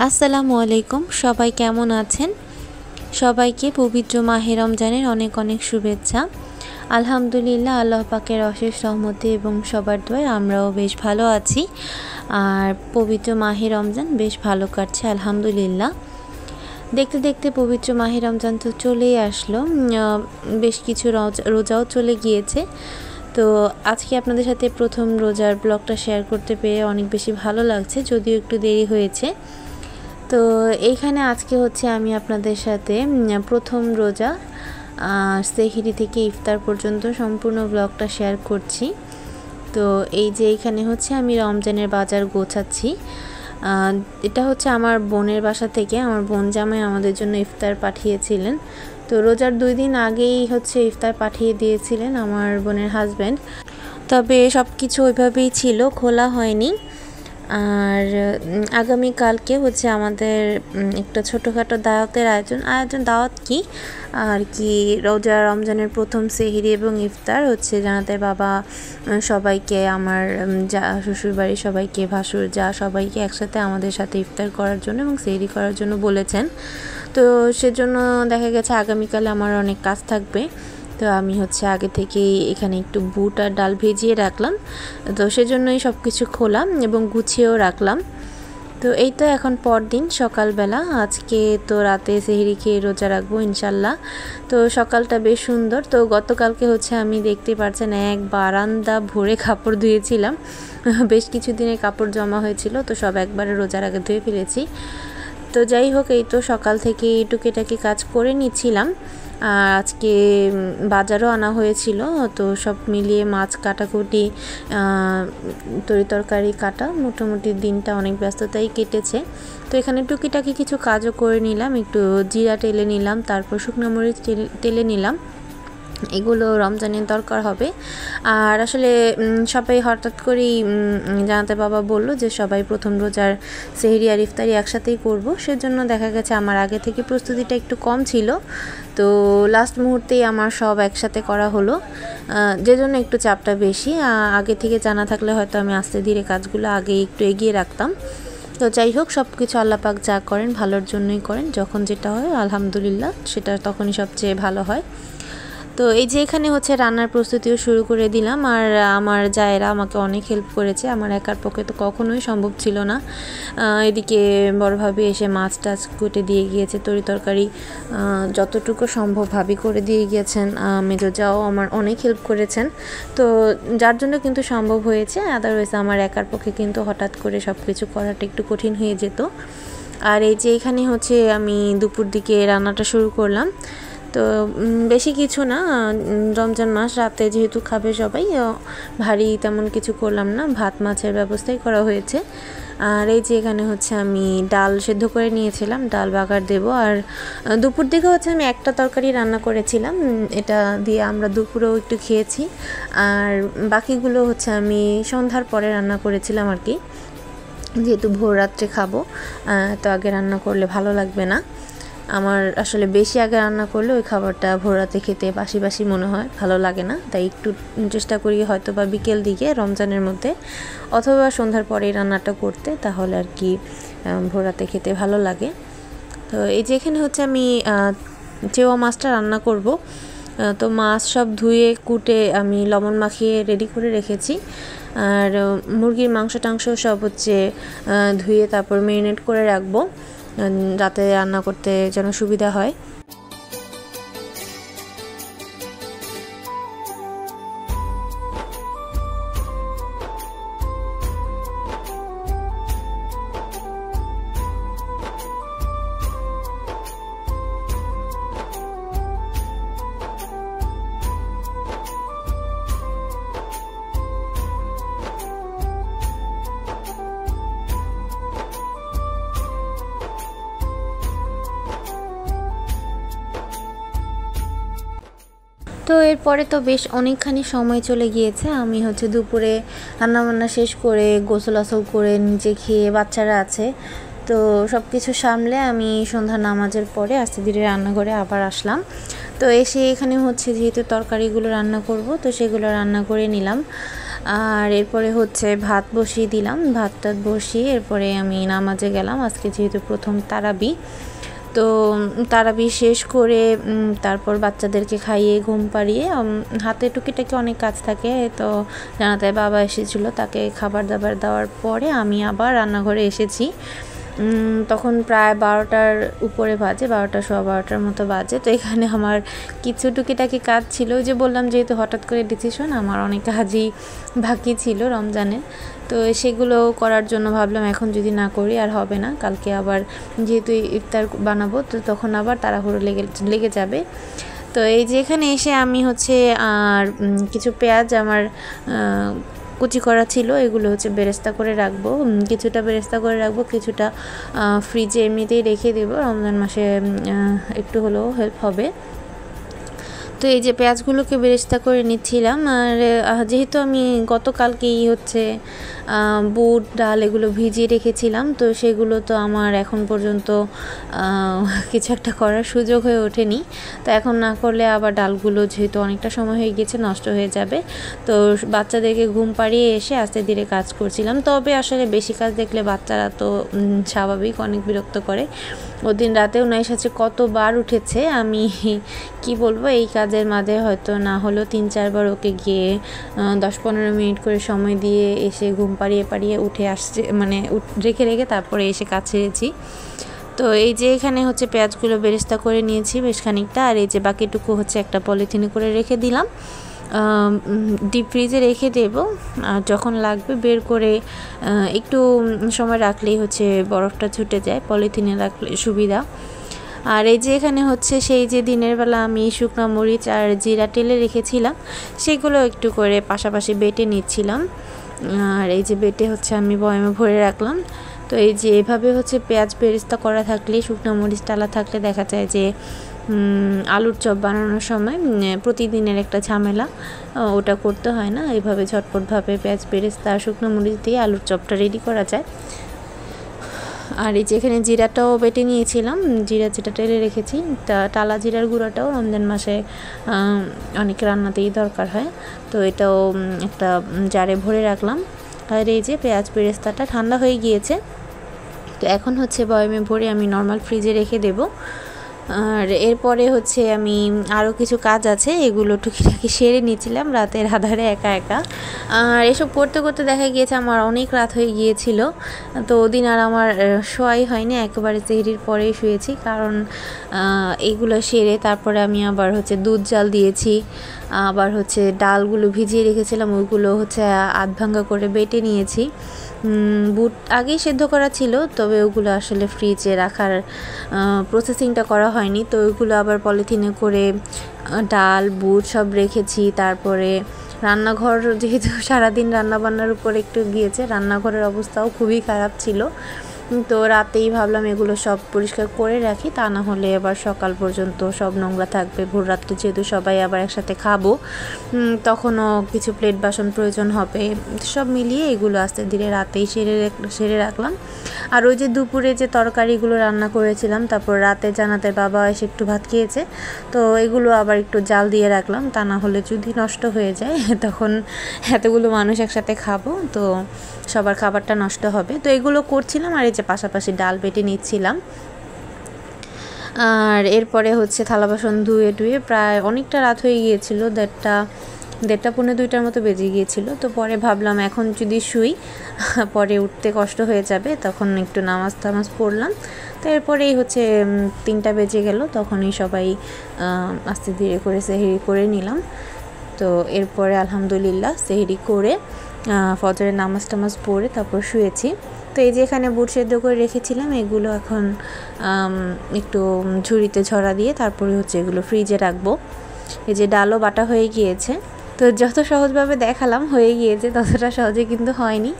আসসালামু আলাইকুম। সবাই কেমন আছেন? সবাইকে পবিত্র মাহে রমজানের অনেক অনেক শুভেচ্ছা। আলহামদুলিল্লাহ, আল্লাহ পাকের অশেষ রহমতে এবং সবার দোয়ায় আমরাও বেশ ভালো আছি। আর পবিত্র মাহে রমজান বেশ ভালো কাটছে আলহামদুলিল্লাহ। দেখতে দেখতে পবিত্র মাহে রমজান তো চলেই আসলো। বেশ কিছু রোজাও চলে গিয়েছে। তো আজকে আপনাদের সাথে প্রথম রোজার ব্লগটা শেয়ার করতে পেরে অনেক বেশি ভালো লাগছে, যদিও একটু দেরি হয়েছে। তো এইখানে আজকে হচ্ছে আমি আপনাদের সাথে প্রথম রোজা সেহরি থেকে ইফতার পর্যন্ত সম্পূর্ণ ব্লগটা শেয়ার করছি। তো এই যে এইখানে হচ্ছে আমি রমজানের বাজার গোছাচ্ছি। এটা হচ্ছে আমার বোনের বাসা থেকে, আমার বোন জামাই আমাদের জন্য ইফতার পাঠিয়েছিলেন। তো রোজার 2 দিন আগেই হচ্ছে ইফতার পাঠিয়ে দিয়েছিলেন আমার বোনের হাজব্যান্ড। তবে সব কিছু ওইভাবেই ছিল, খোলা হয়নি। আর আগামীকালকে হচ্ছে আমাদের একটা ছোটোখাটো দাওয়াতের দাওয়াত কি আর কি, রমজানের প্রথম সেহরি এবং ইফতার হচ্ছে জানাতে বাবা সবাইকে, আমার যা শ্বশুরবাড়ির সবাইকে, ভাসুর যা সবাইকে একসাথে আমাদের সাথে ইফতার করার জন্য এবং সেহরি করার জন্য বলেছেন। তো সেজন্য দেখা গেছে আগামীকালে আমার অনেক কাজ থাকবে। তো আমি হচ্ছে আগে থেকেই এখানে একটু বুট আর ডাল ভিজিয়ে রাখলাম। তো সেজন্যই সব কিছু খোলাম এবং গুছিয়েও রাখলাম। তো এই তো এখন পরদিন সকালবেলা, আজকে তো রাতে সেহরি খেয়ে রোজা রাখবো ইনশাল্লাহ। তো সকালটা বেশ সুন্দর। তো গতকালকে হচ্ছে আমি দেখতে পাচ্ছেন এক বারান্দা ভরে কাপড় ধুয়েছিলাম। বেশ কিছু দিনের কাপড় জমা হয়েছিল, তো সব একবারে রোজার আগে ধুয়ে ফেলেছি। তো যাই হোক, এই তো সকাল থেকে টুকিটাকি কাজ করে নিচ্ছিলাম। আর আজকে বাজারও আনা হয়েছিল, তো সব মিলিয়ে মাছ কাটাকুটি, তরকারি কাটা, মোটামুটি দিনটা অনেক ব্যস্ততাই কেটেছে। তো এখানে টুকিটাকি কিছু কাজও করে নিলাম, একটু জিরা টেলে নিলাম, তারপর শুকনো মরিচ টেলে নিলাম। এগুলো রমজানের দরকার হবে। আর আসলে সবাই হঠাৎ করেই জানাতে বাবা বলল যে সবাই প্রথম রোজার সেহরি আর ইফতারি একসাথেই করব। সেজন্য দেখা গেছে আমার আগে থেকে প্রস্তুতিটা একটু কম ছিল, তো লাস্ট মুহূর্তেই আমার সব একসাথে করা হলো, যে জন্য একটু চাপটা বেশি। আগে থেকে জানা থাকলে হয়তো আমি আস্তে ধীরে কাজগুলো আগে একটু এগিয়ে রাখতাম। তো যাই হোক, সব কিছু আল্লাহ পাক যা করেন ভালোর জন্যই করেন, যখন যেটা হয় আলহামদুলিল্লাহ সেটা তখনই সবচেয়ে ভালো হয়। তো এই যে এখানে হচ্ছে রান্নার প্রস্তুতিও শুরু করে দিলাম। আর আমার জায়েরা আমাকে অনেক হেল্প করেছে, আমার একার পক্ষে তো কখনোই সম্ভব ছিল না। এদিকে বড়ভাবে এসে মাছ টাছ কুটে দিয়ে গিয়েছে, তরকারি যতটুকু সম্ভব ভাবি করে দিয়ে গিয়েছেন। মেজো যাও আমার অনেক হেল্প করেছেন, তো যার জন্য কিন্তু সম্ভব হয়েছে। আদারওয়াইজ আমার একার পক্ষে কিন্তু হঠাৎ করে সব কিছু করাটা একটু কঠিন হয়ে যেত। আর এই যে এখানে হচ্ছে আমি দুপুর দিকে রান্নাটা শুরু করলাম। তো বেশি কিছু না, রমজান মাস, রাতে যেহেতু খাবে সবাই, ভারী তেমন কিছু করলাম না, ভাত মাছের ব্যবস্থাই করা হয়েছে। আর এই যে এখানে হচ্ছে আমি ডাল সেদ্ধ করে নিয়েছিলাম, ডাল বাগার দেব। আর দুপুর দিকে হচ্ছে আমি একটা তরকারি রান্না করেছিলাম, এটা দিয়ে আমরা দুপুরেও একটু খেয়েছি। আর বাকিগুলো হচ্ছে আমি সন্ধ্যার পরে রান্না করেছিলাম আর কি, যেহেতু ভোর রাত্রে খাবো, তো আগে রান্না করলে ভালো লাগবে না। আমার আসলে বেশি আগে রান্না করলে ওই খাবারটা ভোর রাতে খেতে বাসি বাসি মনে হয়, ভালো লাগে না। তাই একটু চেষ্টা করি হয়তো বা বিকেল দিকে রমজানের মধ্যে অথবা সন্ধ্যার পরে রান্নাটা করতে, তাহলে আর কি ভোর রাতে খেতে ভালো লাগে। তো এই যে এখানে হচ্ছে আমি চেওয়া মাছটা রান্না করব। তো মাছ সব ধুয়ে কুটে আমি লবণ মাখিয়ে রেডি করে রেখেছি। আর মুরগির মাংস টাংস সব হচ্ছে ধুয়ে তারপর ম্যারিনেট করে রাখবো, রাতে রান্না করতে যেন সুবিধা হয়। তো এরপরে তো বেশ অনেকখানি সময় চলে গিয়েছে। আমি হচ্ছে দুপুরে রান্নাবান্না শেষ করে গোসল আসল করে নিচে খেয়ে, বাচ্চারা আছে, তো সব কিছু সামলে আমি সন্ধ্যা নামাজের পরে আস্তে ধীরে রান্নাঘরে আবার আসলাম। তো এসে এখানে হচ্ছে যেহেতু তরকারিগুলো রান্না করব, তো সেগুলো রান্না করে নিলাম। আর এরপরে হচ্ছে ভাত বসিয়ে দিলাম, ভাতটা বসিয়ে এরপরে আমি নামাজে গেলাম। আজকে যেহেতু প্রথম তারাবি, তো তারাবি শেষ করে তারপর বাচ্চাদেরকে খাইয়ে ঘুম পাড়িয়ে হাতে টুকিটাকি অনেক কাজ থাকে, তো জানাতে বাবা এসেছিলো, তাকে খাবার দাবার দেওয়ার পরে আমি আবার রান্নাঘরে এসেছি। তখন প্রায় 12টার উপরে বাজে, 12টা সোয়া 12টার মতো বাজে। তো এখানে আমার কিছু টুকিটাকি কাজ ছিল, ওই যে বললাম যেহেতু হঠাৎ করে ডিসিশন, আমার অনেক কাজই বাকি ছিল রমজানের, তো সেগুলো করার জন্য ভাবলাম এখন যদি না করি আর হবে না, কালকে আবার যেহেতু ইফতার বানাবো তো তখন আবার তাড়াহুড়ো লেগে যাবে। তো এই যে এখানে এসে আমি হচ্ছে আর কিছু পেঁয়াজ আমার কুচি করা ছিল, এগুলো হচ্ছে বেরেস্তা করে রাখবো, কিছুটা বেরেস্তা করে রাখবো, কিছুটা ফ্রিজে এমনিতেই রেখে দেবো, রমজান মাসে একটু হলেও হেল্প হবে। তো এই যে পেঁয়াজগুলোকে বেরেস্তা করে নিচ্ছিলাম। আর যেহেতু আমি গতকালকেই হচ্ছে বুট ডাল এগুলো ভিজিয়ে রেখেছিলাম, তো সেগুলো তো আমার এখন পর্যন্ত কিছু একটা করার সুযোগ হয়ে ওঠেনি। তো এখন না করলে আবার ডালগুলো যেহেতু অনেকটা সময় হয়ে গেছে নষ্ট হয়ে যাবে। তো বাচ্চাদেরকে ঘুম পাড়িয়ে এসে আস্তে ধীরে কাজ করছিলাম। তবে আসলে বেশি কাজ দেখলে বাচ্চারা তো স্বাভাবিক অনেক বিরক্ত করে। ওদিন রাতেও নাই সাথে কতবার উঠেছে, আমি কি বলবো, এই কাজের মাঝে হয়তো না হলেও 3-4 বার ওকে গিয়ে 10-15 মিনিট করে সময় দিয়ে এসে ঘুম পাড়িয়ে উঠে আসছে, মানে রেখে তারপরে এসে কাজ ছেড়েছি। তো এই যে এখানে হচ্ছে পেঁয়াজগুলো বেরেস্তা করে নিয়েছি বেশ খানিকটা, আর এই যে বাকিটুকু হচ্ছে একটা পলিথিনে করে রেখে দিলাম, ডিপ ফ্রিজে রেখে দেব। আর যখন লাগবে বের করে একটু সময় রাখলেই হচ্ছে বরফটা ছুটে যায়, পলিথিনে রাখলে সুবিধা। আর এই যে এখানে হচ্ছে সেই যে দিনের বেলা আমি শুকনো মরিচ আর জিরা টেলে রেখেছিলাম, সেগুলো একটু করে পাশাপাশি বেটে নিচ্ছিলাম। আর এই যে বেটে হচ্ছে আমি বয়ামে ভরে রাখলাম। তো এই যে এভাবে হচ্ছে পেঁয়াজ বেরেস্তা করা থাকলে, শুকনো মরিচ টালা থাকলে দেখা যায় যে আলুর চপ বানানোর সময় প্রতিদিনের একটা ঝামেলা, ওটা করতে হয় না, এইভাবে ঝটপটভাবে পেঁয়াজ বেরেস্তা শুকনো মরিচ দিয়ে আলুর চপটা রেডি করা যায়। আর এই যে এখানে জিরাটাও বেটে নিয়েছিলাম, জিরা যেটা টেলে রেখেছি, টালা জিরার গুঁড়াটাও রমজান মাসে অনেক রান্নাতেই দরকার হয়, তো এটাও একটা জারে ভরে রাখলাম। আর এই যে পেঁয়াজ বেরেস্তাটা ঠান্ডা হয়ে গিয়েছে, তো এখন হচ্ছে বয়ামে ভরে আমি নর্মাল ফ্রিজে রেখে দেবো। আর এরপরে হচ্ছে আমি আরও কিছু কাজ আছে, এগুলো টুকিটাকি সেরে নিয়েছিলাম রাতের আধারে একা। আর এসব করতে করতে দেখা গিয়েছে আমার অনেক রাত হয়ে গিয়েছিল, তো ওদিন আর আমার শোয়াই হয়নি, একেবারে সেহরির পরেই শুয়েছি, কারণ এইগুলো সেরে তারপরে আমি আবার হচ্ছে দুধ জাল দিয়েছি, আবার হচ্ছে ডালগুলো ভিজিয়ে রেখেছিলাম ওইগুলো হচ্ছে আধ ভাঙ্গা করে বেটে নিয়েছি। বুট আগেই সেদ্ধ করা ছিল, তবে ওগুলো আসলে ফ্রিজে রাখার প্রসেসিংটা করা হয়নি, তো ওইগুলো আবার পলিথিনে করে ডাল বুট সব রেখেছি। তারপরে রান্নাঘর যেহেতু সারাদিন রান্নাবান্নার উপর একটু গিয়েছে, রান্নাঘরের অবস্থাও খুবই খারাপ ছিল, তো রাতেই ভাবলাম এগুলো সব পরিষ্কার করে রাখি, তা না হলে আবার সকাল পর্যন্ত সব নোংরা থাকবে। ভোর রাত্রে যেহেতু সবাই আবার একসাথে খাবো, তখনও কিছু প্লেট বাসন প্রয়োজন হবে, সব মিলিয়ে এগুলো আস্তে ধীরে রাতেই সেরে রাখলাম। আর ওই যে দুপুরে যে তরকারিগুলো রান্না করেছিলাম, তারপর রাতে জানাতের বাবা এসে একটু ভাত খেয়েছে, তো এগুলো আবার একটু জাল দিয়ে রাখলাম, তা না হলে যদি নষ্ট হয়ে যায় তখন এতগুলো মানুষ একসাথে খাবো, তো সবার খাবারটা নষ্ট হবে। তো এগুলো করছিলাম, আর এই যে পাশাপাশি ডাল বেটে নিচ্ছিলাম। আর এরপরে হচ্ছে থালা বাসন ধুয়ে প্রায় অনেকটা রাত হয়ে গিয়েছিল, 1:30 পৌনে 2টার মতো বেজে গিয়েছিল। তো পরে ভাবলাম এখন যদি শুই পরে উঠতে কষ্ট হয়ে যাবে, তখন একটু নামাজ পড়লাম। তো এরপরেই হচ্ছে 3টা বেজে গেল, তখনই সবাই আস্তে ধীরে করে সেহরি করে নিলাম। তো এরপরে আলহামদুলিল্লাহ সেহরি করে ফজরের নামাজ পড়ে তারপর শুয়েছি। তো এই যে এখানে বুট সেদ্ধ করে রেখেছিলাম, এগুলো এখন একটু ঝুড়িতে ঝরা দিয়ে তারপরে হচ্ছে এগুলো ফ্রিজে রাখবো। এই যে ডালও বাটা হয়ে গিয়েছে, তো যত সহজভাবে দেখালাম হয়ে গিয়েছে, ততটা সহজে কিন্তু হয়নি।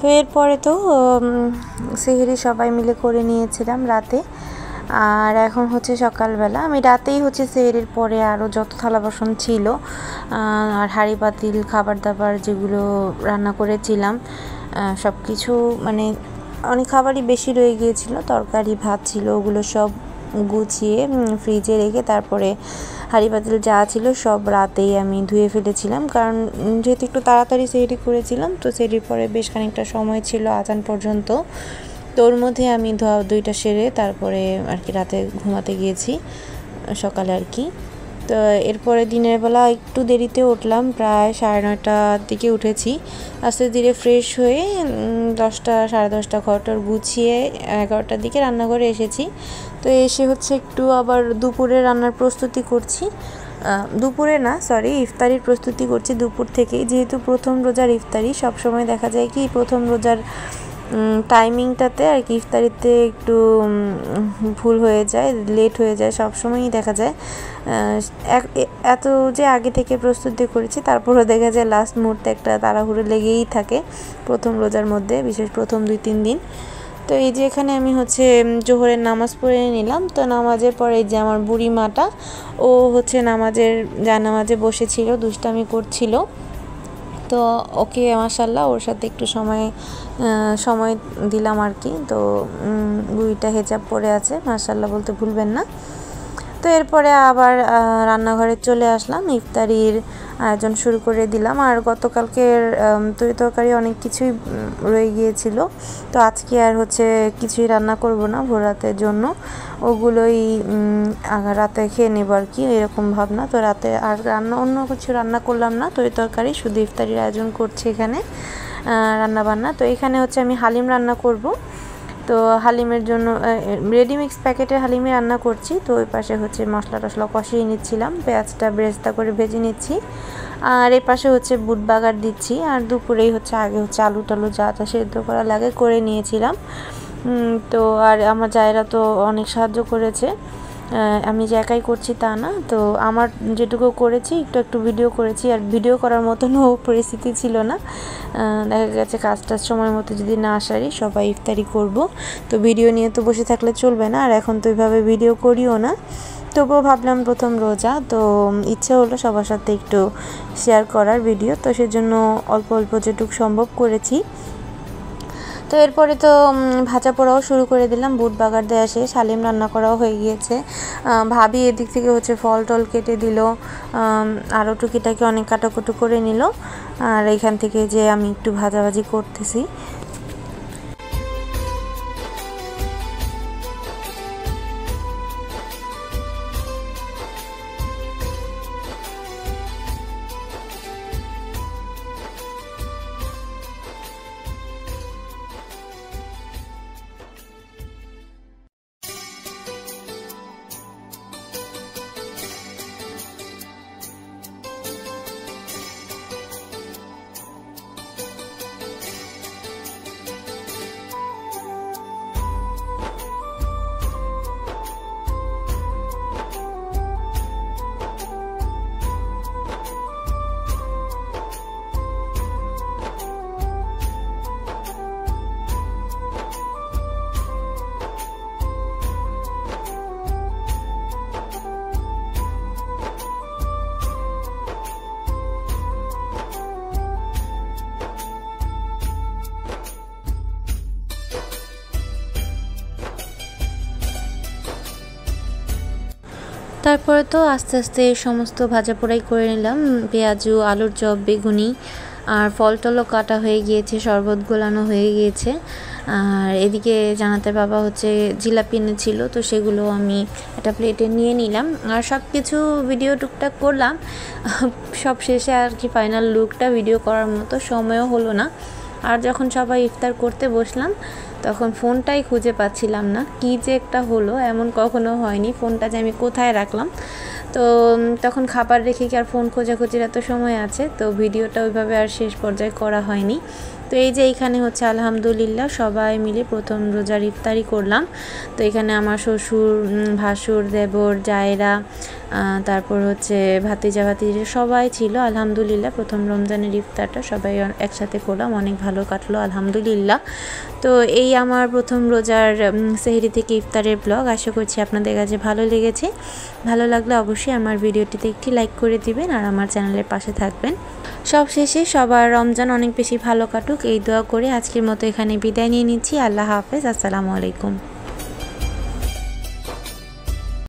তো এরপরে তো সেহরি সবাই মিলে করে নিয়েছিলাম রাতে। আর এখন হচ্ছে সকালবেলা, আমি রাতেই হচ্ছে সেহরির পরে আরও যত থালা বাসন ছিল আর হাঁড়ি পাতিল খাবার দাবার যেগুলো রান্না করেছিলাম সব কিছু, মানে অনেক খাবারই বেশি রয়ে গিয়েছিল, তরকারি ভাত ছিল, ওগুলো সব গুছিয়ে ফ্রিজে রেখে তারপরে হাঁড়ি পাতিল যা ছিল সব রাতেই আমি ধুয়ে ফেলেছিলাম, কারণ যেহেতু একটু তাড়াতাড়ি সেহরি করেছিলাম তো সেহরির পরে বেশ খানিকটা সময় ছিল আজান পর্যন্ত, তো ওর মধ্যে আমি ধোয়া দুইটা সেরে তারপরে আর কি রাতে ঘুমাতে গিয়েছি সকালে আর কি। তো এরপরে দিনের বেলা একটু দেরিতে উঠলাম, প্রায় 9:30টার দিকে উঠেছি। আস্তে ধীরে ফ্রেশ হয়ে 10টা 10:30 ঘরটর গুছিয়ে 11টার দিকে রান্নাঘরে এসেছি। তো এসে হচ্ছে একটু আবার দুপুরে রান্নার প্রস্তুতি করছি, দুপুরে না সরি ইফতারির প্রস্তুতি করছি দুপুর থেকেই, যেহেতু প্রথম রোজার ইফতারি। সবসময় দেখা যায় কি প্রথম রোজার টাইমিংটাতে আর কি ইফতারিতে একটু ভুল হয়ে যায়, লেট হয়ে যায়, সবসময়ই দেখা যায়। এত যে আগে থেকে প্রস্তুতি করেছি তারপরও দেখা যায় লাস্ট মুহূর্তে একটা তাড়াহুড়ো লেগেই থাকে প্রথম রোজার মধ্যে, বিশেষ প্রথম 2-3 দিন। তো এই যে এখানে আমি হচ্ছে জোহরের নামাজ পড়ে নিলাম। তো নামাজের পরে এই যে আমার বুড়ি মাটা ও হচ্ছে নামাজে বসেছিল, দুষ্টামি করছিল। তো ওকে মাশাআল্লাহ ওর সাথে একটু সময় দিলাম আর কি। তো বুড়িটা হেজাব পরে আছে, মাশাআল্লাহ বলতে ভুলবেন না। তো এরপরে আবার রান্নাঘরে চলে আসলাম, ইফতারির আয়োজন শুরু করে দিলাম। আর গতকালকের তরি তরকারি অনেক কিছুই রয়ে গিয়েছিল, তো আজকে আর হচ্ছে কিছুই রান্না করব না ভোর রাতের জন্য, ওগুলোই রাতে খেয়ে নেব আর কি, এরকম ভাবনা। তো রাতে আর অন্য কিছু রান্না করলাম না, তরি তরকারি শুধু ইফতারির আয়োজন করছি এখানে রান্না বান্না। তো এখানে হচ্ছে আমি হালিম রান্না করব, তো হালিমের জন্য রেডিমিক্স প্যাকেটের হালিমে রান্না করছি। তো ওই পাশে হচ্ছে মশলা টশলা কষিয়ে নিচ্ছিলাম, পেঁয়াজটা বেরেস্তা করে ভেজে নিচ্ছি, আর এই পাশে হচ্ছে বুট বাগার দিচ্ছি। আর দুপুরেই হচ্ছে আগে হচ্ছে আলু টালু যা সেদ্ধ করা লাগে করে নিয়েছিলাম। তো আর আমার জায়েরা তো অনেক সাহায্য করেছে, আমি যে একাই করছি তা না, তো আমার যেটুকু করেছি একটু ভিডিও করেছি, আর ভিডিও করার মতনও পরিস্থিতি ছিল না। দেখা গেছে কাজটার সময় মতো যদি না সারি সবাই ইফতারি করব, তো ভিডিও নিয়ে তো বসে থাকলে চলবে না, আর এখন তো ওইভাবে ভিডিও করিও না। তবুও ভাবলাম প্রথম রোজা, তো ইচ্ছে হলো সবার সাথে একটু শেয়ার করার ভিডিও, তো সেজন্য অল্প অল্প যেটুকু সম্ভব করেছি। তো এরপরে তো ভাজা পোড়াও শুরু করে দিলাম, বুট বাগার দেওয়া শেষ, হালিম রান্না করাও হয়ে গিয়েছে। ভাবি এদিক থেকে হচ্ছে ফল টল কেটে দিল, আরও টুকিটাকি অনেক কাটাকুটু করে নিল, আর এখান থেকে যে আমি একটু ভাজাভাজি করতেছি। তারপরে তো আস্তে আস্তে সমস্ত ভাজা পোড়াই করে নিলাম, পেঁয়াজু, আলুর চপ, বেগুনি, আর ফল টলও কাটা হয়ে গিয়েছে, শরবত গোলানো হয়ে গিয়েছে। আর এদিকে জানাতে বাবা হচ্ছে জিলাপি এনেছিল, তো সেগুলো আমি একটা প্লেটে নিয়ে নিলাম। আর সব কিছু ভিডিও টুকটাক করলাম, সব শেষে আর কি ফাইনাল লুকটা ভিডিও করার মতো সময়ও হলো না। আর যখন সবাই ইফতার করতে বসলাম তখন ফোনটাই খুঁজে পাচ্ছিলাম না, কী যে একটা হলো, এমন কখনো হয়নি, ফোনটা যে আমি কোথায় রাখলাম। তো তখন খাবার রেখে কি আর ফোন খোঁজাখুঁজির এত সময় আছে, তো ভিডিওটা ওইভাবে আর শেষ পর্যায়ে করা হয়নি। তো এই যে এখানে হচ্ছে আলহামদুলিল্লাহ সবাই মিলে প্রথম রোজার ইফতারি করলাম। তো এখানে আমার শ্বশুর, ভাসুর, দেবর, জায়েরা, তারপর হচ্ছে ভাতিজা সবাই ছিল। আলহামদুলিল্লাহ প্রথম রমজানের ইফতারটা সবাই একসাথে করলাম, অনেক ভালো কাটলো আলহামদুলিল্লাহ। তো এই আমার প্রথম রোজার সেহরি থেকে ইফতারের ব্লগ। আশা করছি আপনাদের কাছে ভালো লেগেছে। ভালো লাগলে অবশ্যই আমার ভিডিওটিতে একটি লাইক করে দিবেন আর আমার চ্যানেলের পাশে থাকবেন। সব শেষে সবার রমজান অনেক বেশি ভালো কাটুক এই দোয়া করে আজকের মতো এখানে বিদায় নিয়ে নিচ্ছি। আল্লাহ হাফেজ, আসসালামু আলাইকুম।